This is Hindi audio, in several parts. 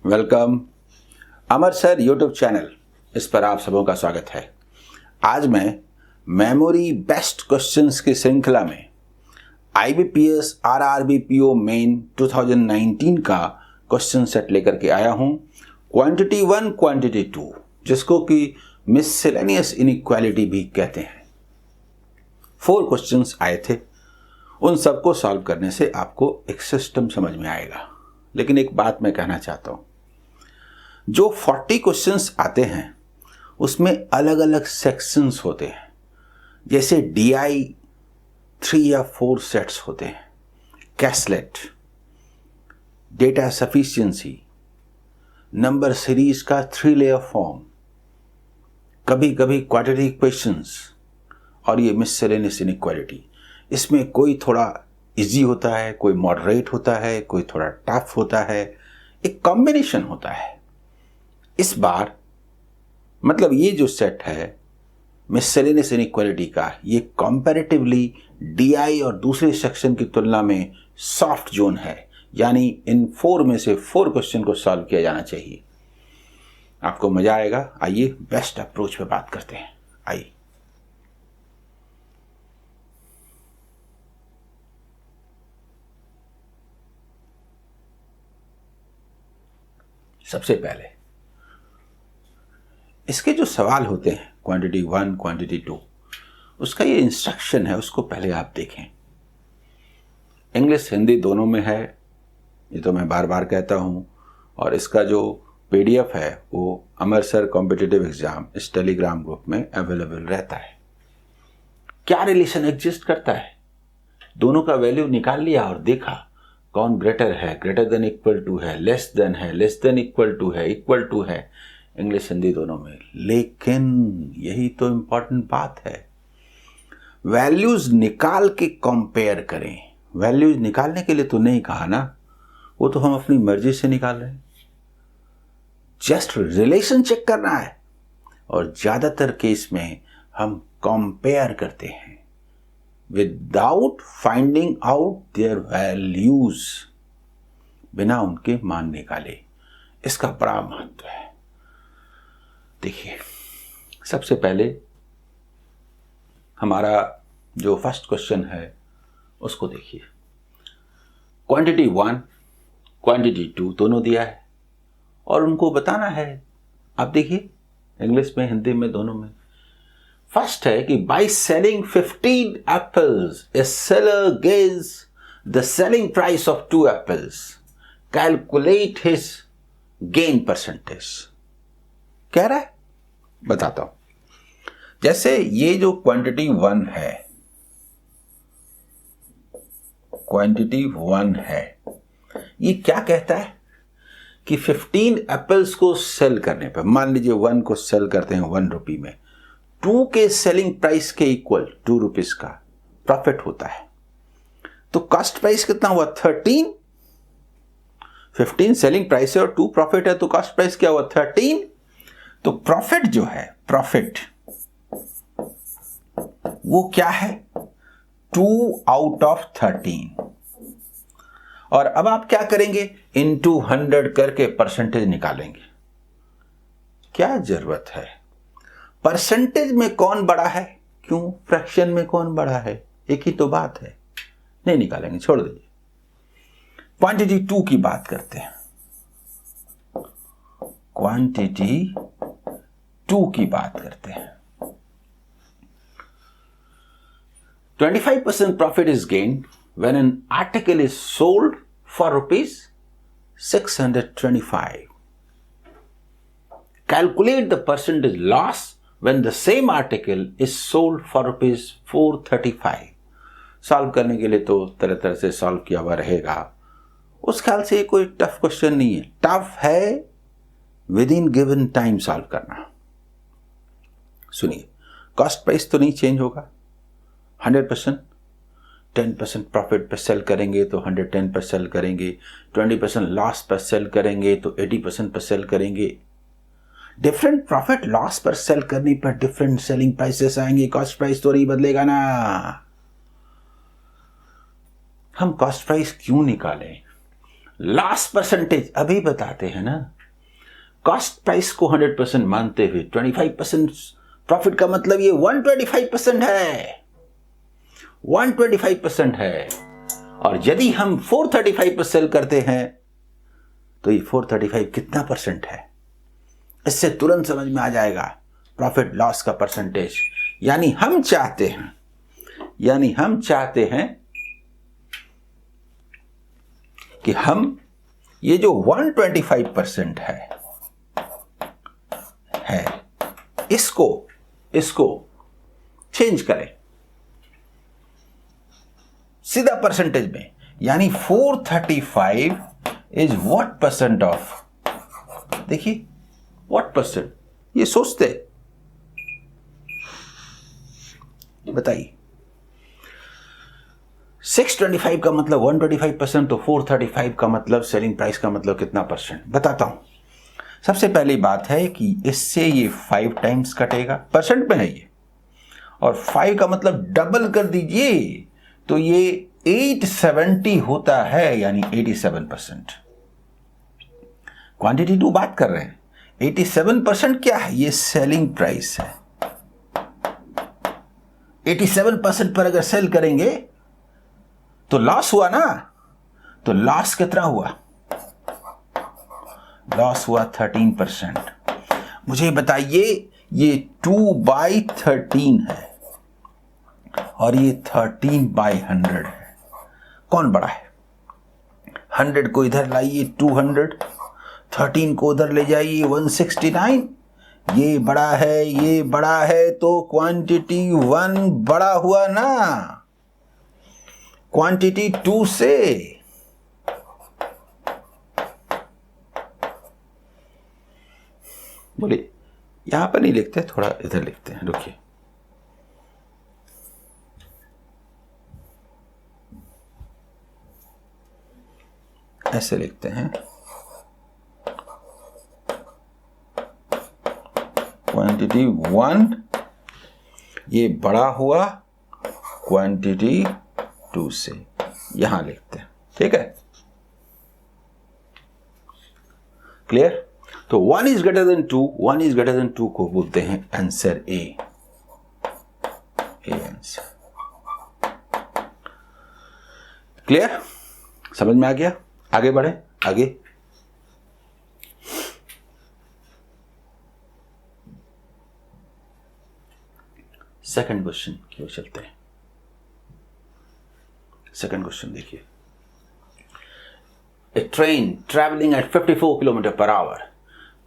वेलकम अमर सर यूट्यूब चैनल, इस पर आप सबों का स्वागत है। आज मैं मेमोरी बेस्ट क्वेश्चंस की श्रृंखला में IBPS RRB PO मेन 2019 का क्वेश्चन सेट लेकर के आया हूं। क्वांटिटी 1, क्वांटिटी 2, जिसको कि मिससेलेनियस इनइक्वालिटी भी कहते हैं। 4 क्वेश्चंस आए थे, उन सबको सॉल्व करने से आपको एक सिस्टम समझ में आएगा। लेकिन एक बात मैं कहना चाहता हूं, जो 40 क्वेश्चंस आते हैं उसमें अलग अलग सेक्शंस होते हैं। जैसे DI 3 या 4 सेट्स होते हैं, कैसलेट, डेटा सफिशिएंसी, नंबर सीरीज का 3 लेयर फॉर्म, कभी कभी क्वाड्रेटिक इक्वेशंस और ये मिससेलेनियस इनइक्वालिटी। इसमें कोई थोड़ा इजी होता है, कोई मॉडरेट होता है, कोई थोड़ा टफ होता है, एक कॉम्बिनेशन होता है। इस बार मतलब ये जो सेट है मिससेलेनियस इनइक्वालिटी का, ये कंपैरेटिवली DI और दूसरे सेक्शन की तुलना में सॉफ्ट जोन है, यानी इन 4 में से 4 क्वेश्चन को सॉल्व किया जाना चाहिए। आपको मजा आएगा। आइए बेस्ट अप्रोच पे बात करते हैं। आइए, सबसे पहले इसके जो सवाल होते हैं क्वांटिटी 1, क्वांटिटी 2, उसका ये इंस्ट्रक्शन है, उसको पहले आप देखें। इंग्लिश हिंदी दोनों में है, ये तो मैं बार बार कहता हूँ। और इसका जो PDF है वो अमर सर कॉम्पिटिटिव एग्जाम इस टेलीग्राम ग्रुप में अवेलेबल रहता है। क्या रिलेशन एग्जिस्ट करता है, दोनों का वैल्यू निकाल लिया और देखा कौन ग्रेटर है, ग्रेटर देन इक्वल टू है, लेस देन है, लेस देन इक्वल टू है, इक्वल टू है, इंग्लिश हिंदी दोनों में। लेकिन यही तो इंपॉर्टेंट बात है, वैल्यूज निकाल के कंपेयर करें। वैल्यूज निकालने के लिए तो नहीं कहा ना, वो तो हम अपनी मर्जी से निकाल रहे हैं। जस्ट रिलेशन चेक करना है, और ज्यादातर केस में हम कंपेयर करते हैं without finding out there values, बिना उनके मान निकाले। इसका बड़ा महत्व है। देखिए, सबसे पहले हमारा जो फर्स्ट क्वेश्चन है उसको देखिए। क्वांटिटी 1, क्वांटिटी 2 दोनों दिया है और उनको बताना है। आप देखिए, इंग्लिश में हिंदी में दोनों में। फर्स्ट है कि by selling 15 apples A seller gains the selling price of 2 apples, calculate his gain percentage. कह रहा है, बताता हूं। जैसे ये जो क्वांटिटी 1 है, क्वांटिटी 1 है, ये क्या कहता है कि 15 एप्पल्स को सेल करने पर, मान लीजिए 1 को सेल करते हैं 1 रुपये में, 2 के सेलिंग प्राइस के इक्वल 2 रुपीज का प्रॉफिट होता है। तो कॉस्ट प्राइस कितना हुआ? 13। 15 सेलिंग प्राइस है और 2 प्रॉफिट है, तो कॉस्ट प्राइस क्या हुआ? 13। तो प्रॉफिट जो है, प्रॉफिट वो क्या है? 2 आउट ऑफ 13। और अब आप क्या करेंगे? इनटू 100 करके परसेंटेज निकालेंगे। क्या जरूरत है? परसेंटेज में कौन बड़ा है, क्यों फ्रैक्शन में कौन बड़ा है, एक ही तो बात है। नहीं निकालेंगे, छोड़ दीजिए। क्वांटिटी 2 की बात करते हैं। क्वांटिटी 2 की बात करते हैं। 25% profit is gained when an article is sold for rupees 625. Calculate the percentage loss when the same article is sold for rupees 435. Solve करने के लिए तो तरह तरह से सॉल्व किया हुआ रहेगा। उस ख्याल से कोई टफ क्वेश्चन नहीं है। टफ है with in given time solve करना। सुनिए, कॉस्ट प्राइस तो नहीं चेंज होगा 100%। 10% प्रॉफिट पर सेल करेंगे तो 110 पर सेल करेंगे, 20% लॉस पर सेल करेंगे तो 80% पर सेल करेंगे। डिफरेंट प्रॉफिट लॉस पर सेल करने पर डिफरेंट सेलिंग प्राइसेस आएंगे, कॉस्ट प्राइस तो नहीं बदलेगा ना। हम कॉस्ट प्राइस क्यों निकालें? लास्ट परसेंटेज अभी बताते हैं ना, कॉस्ट प्राइस को 100% मानते हुए 25% प्रॉफिट का मतलब ये 125% है, 125% है। और यदि हम 435 पर सेल करते हैं तो ये 435 कितना परसेंट है, इससे तुरंत समझ में आ जाएगा प्रॉफिट लॉस का परसेंटेज। यानी हम चाहते हैं कि हम ये जो 125% है इसको चेंज करें सीधा परसेंटेज में। यानी 435 इज व्हाट परसेंट ऑफ, देखिए व्हाट परसेंट, ये सोचते बताइए। 625 का मतलब 125%, तो 435 का मतलब सेलिंग प्राइस का मतलब कितना परसेंट, बताता हूं। सबसे पहली बात है कि इससे ये 5 टाइम्स कटेगा, परसेंट में है ये, और 5 का मतलब डबल कर दीजिए तो ये 870 होता है, यानी 87%। क्वांटिटी 2 बात कर रहे हैं, 87% क्या है, ये सेलिंग प्राइस है। 87% पर अगर सेल करेंगे तो लॉस हुआ ना, तो लॉस कितना हुआ, लॉस हुआ 13%। मुझे बताइए ये 2/13 है और ये 13/100 है, कौन बड़ा है? 100 को इधर लाइए 200, 13 को उधर ले जाइए 169, ये बड़ा है, तो क्वांटिटी 1 बड़ा हुआ ना क्वांटिटी 2 से। बोले यहां पर नहीं लिखते, थोड़ा इधर लिखते हैं, रुकिए। ऐसे लिखते हैं, क्वांटिटी 1 ये बड़ा हुआ क्वांटिटी 2 से, यहां लिखते हैं, ठीक है, क्लियर। तो 1 is greater than 2, 1 is greater than 2 को बोलते हैं आंसर ए आंसर। क्लियर, समझ में आ गया? आगे बढ़े, आगे। सेकंड क्वेश्चन की ओर चलते हैं। सेकंड क्वेश्चन देखिए, A train traveling at 54 km per hour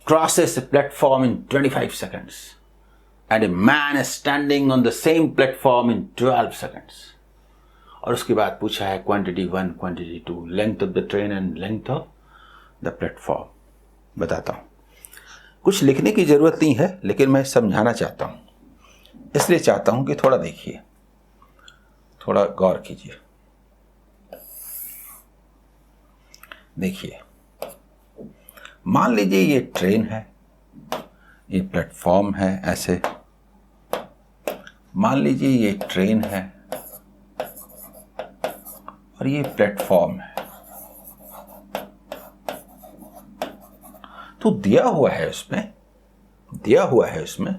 crosses a platform in 25 seconds and a man is standing on the same platform in 12 seconds. और उसके बाद पूछा है quantity 1, quantity 2, length of the train and length of the platform. बताता हूं, कुछ लिखने की जरूरत नहीं है, लेकिन मैं समझाना चाहता हूं, इसलिए चाहता हूं कि थोड़ा देखिए, थोड़ा गौर कीजिए। देखिए, मान लीजिए ये ट्रेन है, ये प्लेटफॉर्म है, ऐसे मान लीजिए ये ट्रेन है और ये प्लेटफॉर्म है। तो दिया हुआ है उसमें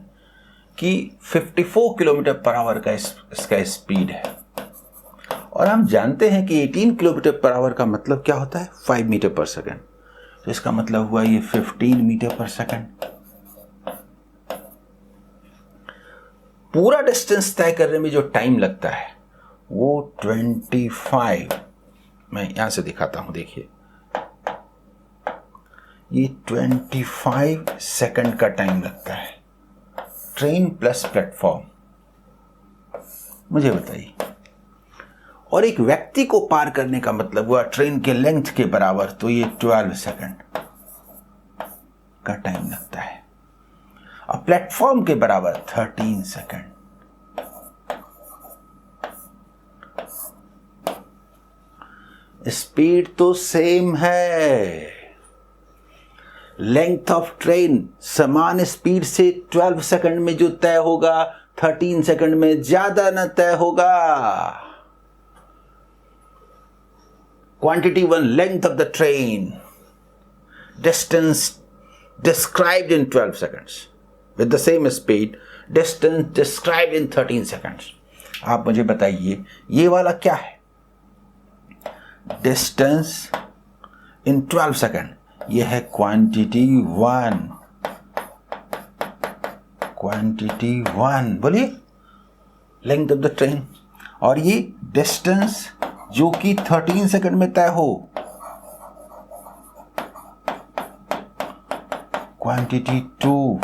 कि 54 किलोमीटर पर आवर का इसका स्पीड है, और हम जानते हैं कि 18 किलोमीटर पर आवर का मतलब क्या होता है, 5 मीटर पर सेकंड। तो इसका मतलब हुआ ये 15 मीटर पर सेकंड। पूरा डिस्टेंस तय करने में जो टाइम लगता है वो 25, मैं यहां से दिखाता हूं, देखिए ये 25 सेकंड का टाइम लगता है, ट्रेन प्लस प्लेटफॉर्म। मुझे बताइए, और एक व्यक्ति को पार करने का मतलब हुआ ट्रेन के लेंथ के बराबर, तो ये 12 सेकंड का टाइम लगता है, और प्लेटफॉर्म के बराबर 13 सेकंड। स्पीड तो सेम है, लेंथ ऑफ ट्रेन समान स्पीड से 12 सेकंड में जो तय होगा 13 सेकंड में ज्यादा न तय होगा। Quantity 1, length of the train. Distance described in 12 seconds. With the same speed, distance described in 13 seconds. आप मुझे बताइए ये वाला क्या है? Distance in 12 second. ये है क्वांटिटी 1. क्वांटिटी 1 बोलिए. Length of the train. और ये डिस्टेंस जो कि 13 सेकंड में तय हो. क्वांटिटी 2.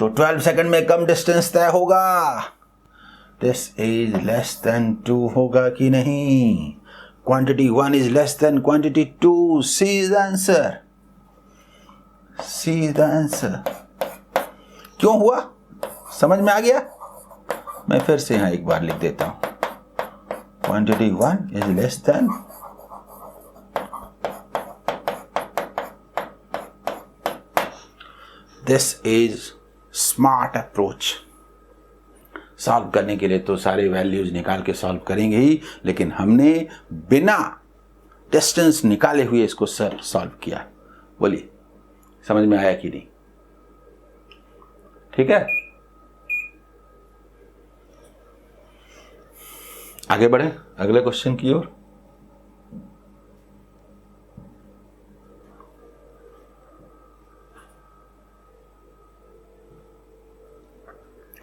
तो 12 सेकंड में कम डिस्टेंस तय होगा. दिस इज लेस देन 2 होगा कि नहीं? Quantity 1 is less than quantity 2. C is the answer. C is the answer. क्यों हुआ? समझ में आ गया? मैं फिर से यहां एक बार लिख देता हूं. Quantity 1 is less then this is smart approach. Solve करने के लिए तो सारे वैल्यूज निकाल के सॉल्व करेंगे ही, लेकिन हमने बिना डिस्टेंस निकाले हुए इसको सॉल्व किया. बोलिए समझ में आया कि नहीं? ठीक है, आगे बढ़े अगले क्वेश्चन की ओर.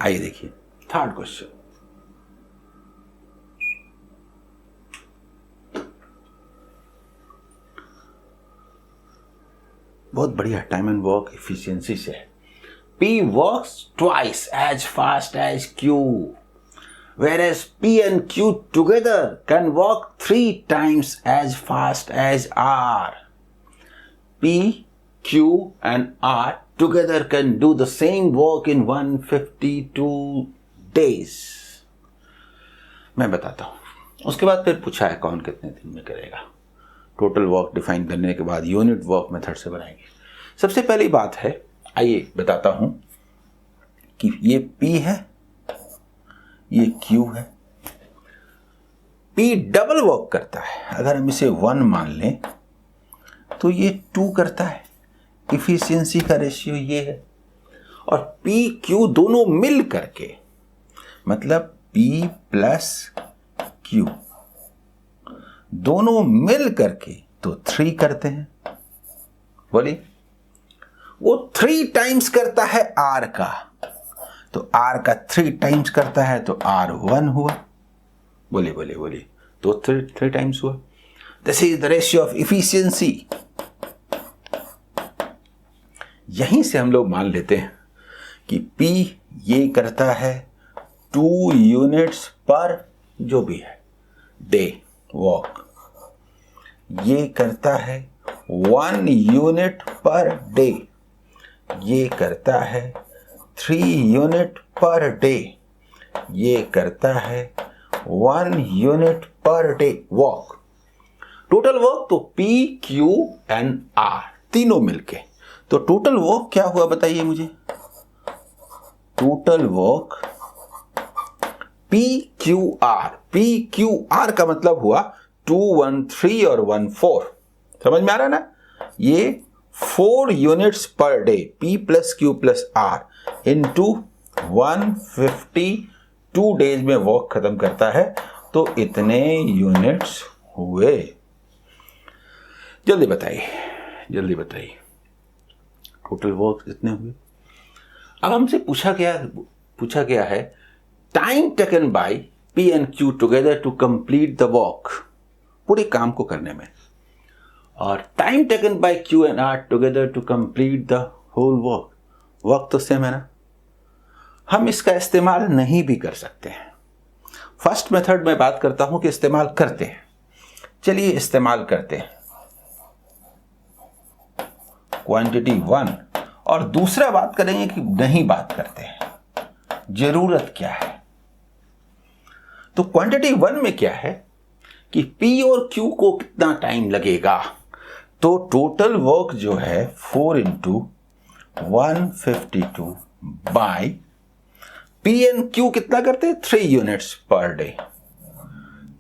आइए देखिए थर्ड क्वेश्चन. बहुत बढ़िया टाइम एंड वर्क इफिशियंसी से है. P works twice as fast as Q, whereas P and Q together can work 3 times as fast as R. P, Q and R together can do the same work in 152 days. मैं बताता हूं. उसके बाद फिर पूछा है कौन कितने दिन में करेगा. टोटल वर्क डिफाइन करने के बाद यूनिट वर्क मेथड से बनाएंगे. सबसे पहली बात है, आइए बताता हूं कि ये P है, ये Q है. P डबल वर्क करता है. अगर हम इसे 1 मान लें तो ये 2 करता है. इफिशियंसी का रेशियो ये है. और P Q दोनों मिल करके, मतलब P प्लस Q दोनों मिल करके तो 3 करते हैं. बोलिए, वो 3 टाइम्स करता है R का, तो R का 3 टाइम्स करता है तो R 1 हुआ. बोलिए बोलिए बोलिए, तो 3 टाइम्स हुआ. This is the ratio of efficiency. यहीं से हम लोग मान लेते हैं कि P ये करता है 2 यूनिट्स पर जो भी है डे वॉक. ये करता है 1 यूनिट पर डे. ये करता है 3 यूनिट पर डे. ये करता है 1 unit per day walk. Total work तो P, Q एंड R तीनों मिलके. तो टोटल वर्क क्या हुआ बताइए मुझे? Total work PQR. PQR का मतलब हुआ 2, 1, 3 और 1, 4. समझ में आ रहा है ना? ये 4 units per day P plus Q plus R into 152 days में वर्क खत्म करता है. तो इतने यूनिट्स हुए. जल्दी बताइए, जल्दी बताइए, टोटल वर्क इतने हुए. अब हमसे पूछा गया है time taken by P and Q together to complete the work. पूरे काम को करने में. और time taken by Q and R together to complete the whole work. Work तो सेम है ना? हम इसका इस्तेमाल नहीं भी कर सकते हैं. फर्स्ट मेथड में बात करता हूं कि इस्तेमाल करते हैं. चलिए इस्तेमाल करते हैं क्वांटिटी 1. और दूसरा बात करेंगे कि नहीं बात करते हैं, जरूरत क्या है. तो क्वांटिटी 1 में क्या है कि P और Q को कितना टाइम लगेगा. तो टोटल वर्क जो है 4 into 152 by P and Q कितना करते हैं? 3 units per day.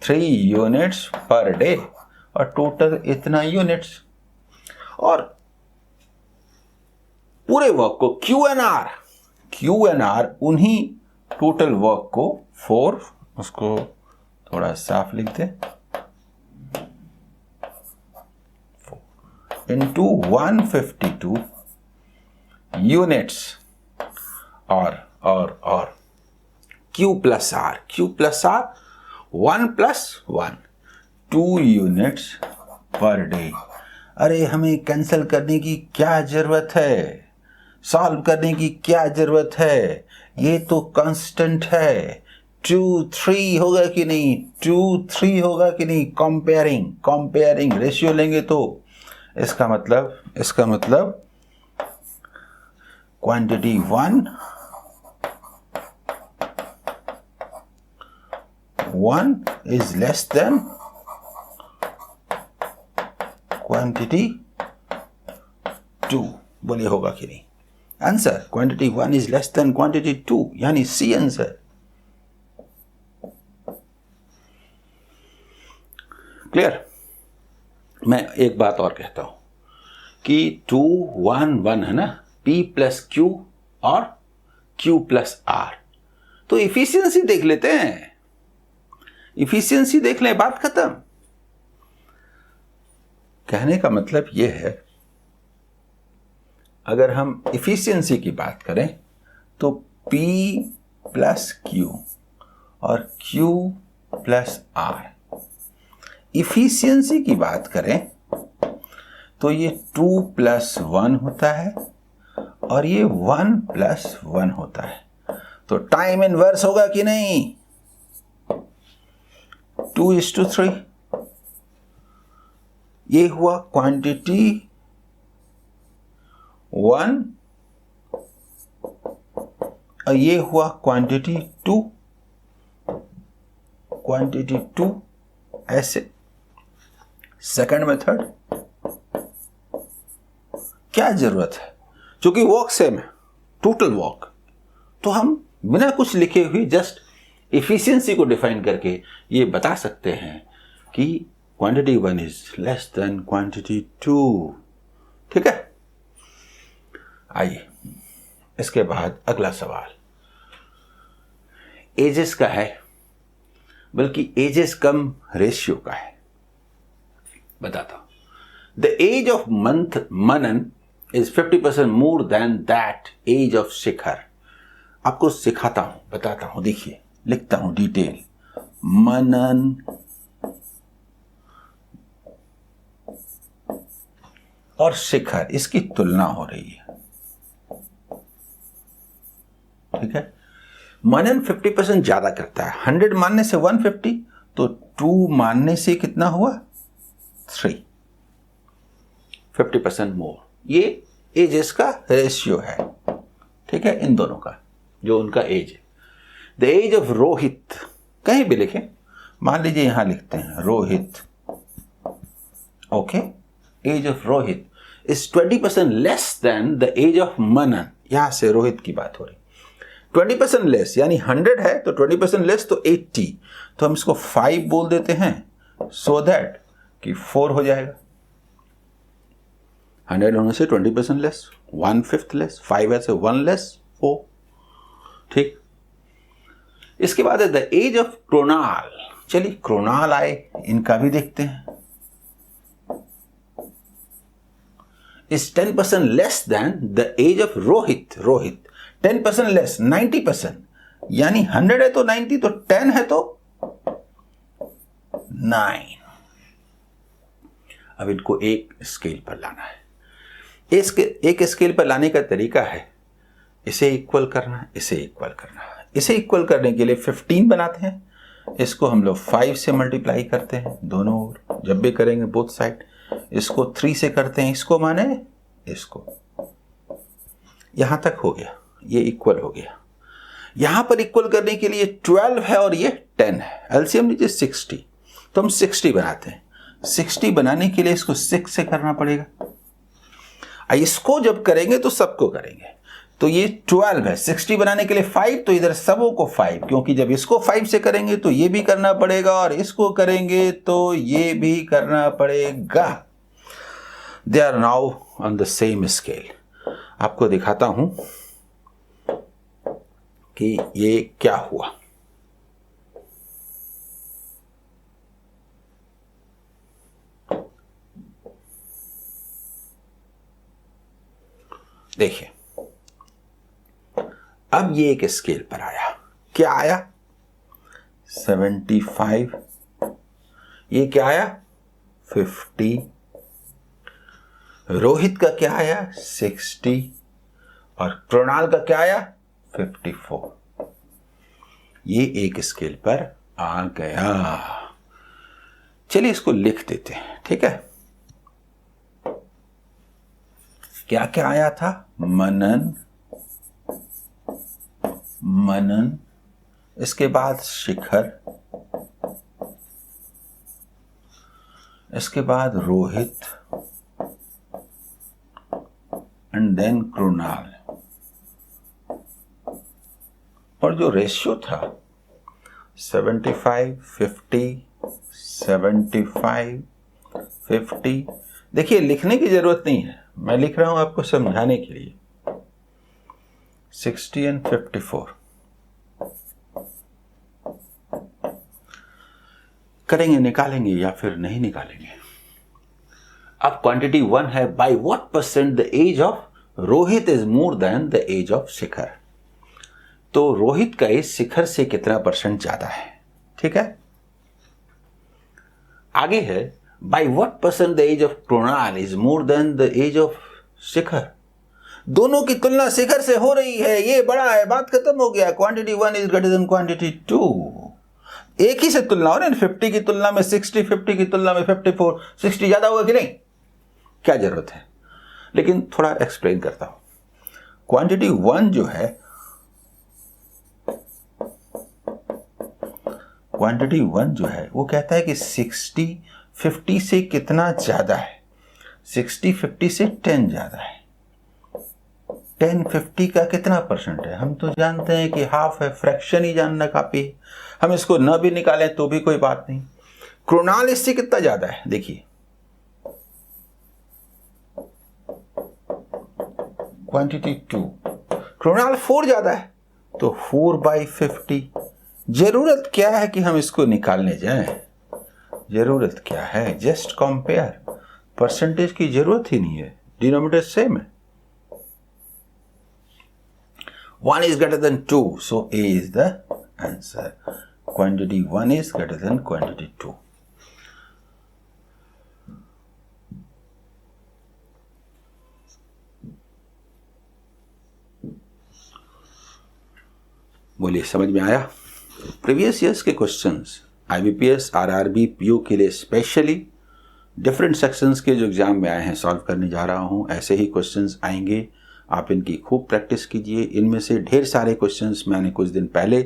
3 units per day और टोटल इतना यूनिट्स, और पूरे वर्क को क्यू एन आर उन्हीं टोटल वर्क को 4, उसको थोड़ा साफ लिख दे, into 152 यूनिट्स और Q plus R 1 + 1 2 units per day. अरे हमें कैंसिल करने की क्या जरूरत है, सॉल्व करने की क्या जरूरत है, ये तो कांस्टेंट है। 2 3 होगा कि नहीं, 2 3 होगा कि नहीं, कंपेयरिंग रेशियो लेंगे तो इसका मतलब quantity 1 is less than quantity 2। बोलिए होगा कि नहीं answer? Quantity 1 is less than quantity 2, यानी सी आंसर। क्लियर? मैं एक बात और कहता हूं कि 2 1 1 है ना, P + Q और Q + R। तो इफिशियंसी देख लेते हैं, इफिशियंसी देख लें, बात खत्म। कहने का मतलब यह है, अगर हम इफिशियंसी की बात करें तो P + Q और Q + R। इफिशियंसी की बात करें तो ये 2 + 1 होता है और ये 1 + 1 होता है। तो टाइम इनवर्स होगा कि नहीं? 2:3। ये हुआ क्वांटिटी 1 और ये हुआ क्वांटिटी 2, ऐसे। सेकंड मेथड क्या जरूरत है, क्योंकि वर्क सेम है, टोटल वर्क, तो हम बिना कुछ लिखे हुए जस्ट इफिशियंसी को डिफाइन करके ये बता सकते हैं कि quantity 1 is less than quantity 2। ठीक है, आइए इसके बाद अगला सवाल एजेस का है, बल्कि एजेस कम रेशियो का है। बताता हूं। The age of Manan is 50% more than that age of Shikhar. आपको सिखाता हूं, बताता हूं, देखिए लिखता हूं डिटेल। मनन और शिखर, इसकी तुलना हो रही है। ठीक है, मनन 50% ज्यादा करता है। 100 मानने से 150, तो 2 मानने से कितना हुआ? 3, 50% मोर। ये एजेस का रेशियो है। ठीक है, इन दोनों का जो उनका एज है। द एज ऑफ रोहित, कहीं भी लिखें, मान लीजिए यहां लिखते हैं Rohit. Okay, age of Rohit is 20% less than the age of Manan. यहां से रोहित की बात हो रही। 20% लेस यानी 100 है तो 20% लेस तो 80, तो हम इसको 5 बोल देते हैं, सो दैट कि 4 हो जाएगा। 100 होने से 20% लेस, 1/5 लेस, 5 है से 1 लेस 4। ठीक, इसके बाद है द एज ऑफ क्रोनाल। चलिए क्रोनाल आए, इनका भी देखते हैं। Is 10% less than the age of Rohit. 10% less, 90%, यानी 100 है तो 90, तो 10 है तो 9। अब इनको एक स्केल पर लाना है। एक स्केल पर लाने का तरीका है, इसे इक्वल करना, इसे इक्वल करना। इसे इक्वल करने के लिए 15 बनाते हैं, इसको हम लोग 5 से मल्टीप्लाई करते हैं दोनों ओर, जब भी करेंगे बोथ साइड। इसको 3 से करते हैं, इसको माने इसको। यहां तक हो गया, ये इक्वल हो गया। यहां पर इक्वल करने के लिए 12 है और ये 10 है। एलसीएम लीजिए 60, तो हम 60 बनाते हैं। 60 बनाने के लिए इसको 6 से करना पड़ेगा। इसको जब करेंगे तो सबको करेंगे, तो ये 12 है। 60 बनाने के लिए 5, तो इधर सबों को 5, क्योंकि जब इसको 5 से करेंगे तो ये भी करना पड़ेगा और इसको करेंगे तो ये भी करना पड़ेगा। They are now on the same scale. आपको दिखाता हूं कि ये क्या हुआ। देखिए, अब ये एक स्केल पर आया। क्या आया? 75। ये क्या आया? 50। रोहित का क्या आया? 60। और कृणाल का क्या आया? 54। ये एक स्केल पर आ गया। चलिए इसको लिख देते हैं, ठीक है। क्या क्या आया था? मनन, मनन, इसके बाद शिखर, इसके बाद रोहित, एंड देन कृणाल। और जो रेशियो था 75, 50, 75, 50, देखिए लिखने की जरूरत नहीं है, मैं लिख रहा हूं आपको समझाने के लिए। 60 and 54 करेंगे, निकालेंगे या फिर नहीं निकालेंगे। अब क्वांटिटी 1 है, by what percent the age of Rohit is more than the age of Shikhar. तो रोहित का एज शिखर से कितना परसेंट ज्यादा है, ठीक है। आगे है, by what percent the age of Krunal is more than the age of Shikhar. दोनों की तुलना शिखर से हो रही है, ये बड़ा है, बात खत्म हो गया। Quantity 1 is greater than quantity 2। एक ही से तुलना हो रही है, 50 की तुलना में 60, 50 की तुलना में 54। 60 ज्यादा होगा कि नहीं? क्या जरूरत है, लेकिन थोड़ा एक्सप्लेन करता हूं। क्वांटिटी 1 जो है, क्वांटिटी 1 जो है वो कहता है कि 60 50 से कितना ज्यादा है। 60 50 से 10 ज्यादा है। 10 50 का कितना परसेंट है? हम तो जानते हैं कि हाफ है, फ्रैक्शन ही जानना काफी है। हम इसको न भी निकालें तो भी कोई बात नहीं। कृणाल इससे कितना ज्यादा है? देखिए, क्वांटिटी 2, कृणाल 4 ज्यादा है, तो 4/50। जरूरत क्या है कि हम इसको निकालने जाएं? जरूरत क्या है? Just compare. परसेंटेज की जरूरत ही नहीं है, डिनोमिनेटर सेम है। 1 is greater than 2, so A is the answer. Quantity 1 is greater than quantity 2. बोलिए, समझ में आया? प्रीवियस ईयर्स के क्वेश्चंस IBPS RRB PO के लिए स्पेशली डिफरेंट सेक्शंस के जो एग्जाम में आए हैं सॉल्व करने जा रहा हूं। ऐसे ही क्वेश्चंस आएंगे, आप इनकी खूब प्रैक्टिस कीजिए। इनमें से ढेर सारे क्वेश्चंस मैंने कुछ दिन पहले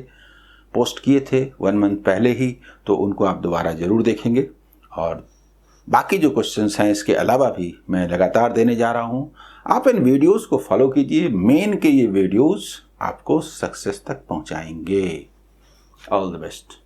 पोस्ट किए थे, 1 मंथ पहले ही, तो उनको आप दोबारा ज़रूर देखेंगे। और बाकी जो क्वेश्चंस हैं इसके अलावा भी मैं लगातार देने जा रहा हूं। आप इन वीडियोस को फॉलो कीजिए, मेन के ये वीडियोस आपको सक्सेस तक पहुंचाएंगे। All the best.